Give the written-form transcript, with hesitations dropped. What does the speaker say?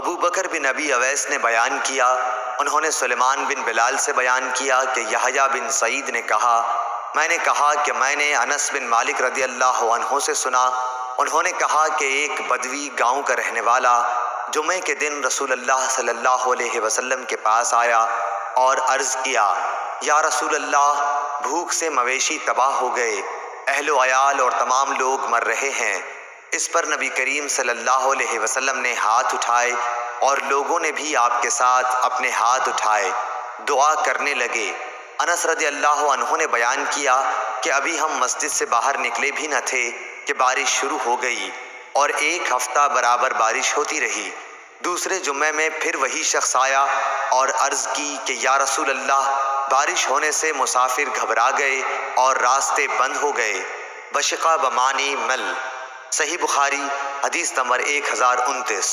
अबू बकर बिन अबी अवैस ने बयान किया, उन्होंने सुलेमान बिन बिलाल से बयान किया कि यहया बिन सईद ने कहा, मैंने कहा कि मैंने अनस बिन मालिक रदी अल्लाह अन्हु से सुना, उन्होंने कहा कि एक बदवी गांव का रहने वाला जुमे के दिन रसूलुल्लाह सल्लल्लाहु अलैहि वसल्लम के पास आया और अर्ज़ किया, या रसूलल्लाह, भूख से मवेशी तबाह हो गए, अहलो अयाल और तमाम लोग मर रहे हैं। इस पर नबी करीम सल्लल्लाहु अलैहि वसल्लम ने हाथ उठाए और लोगों ने भी आपके साथ अपने हाथ उठाए, दुआ करने लगे। अनस रज़ी अल्लाह अन्हु ने बयान किया कि अभी हम मस्जिद से बाहर निकले भी न थे कि बारिश शुरू हो गई और एक हफ्ता बराबर बारिश होती रही। दूसरे जुम्मे में फिर वही शख्स आया और अर्ज़ की कि या रसूल अल्लाह, बारिश होने से मुसाफिर घबरा गए और रास्ते बंद हो गए। बशिका बमानी मल। सही बुखारी हदीस नंबर 1029।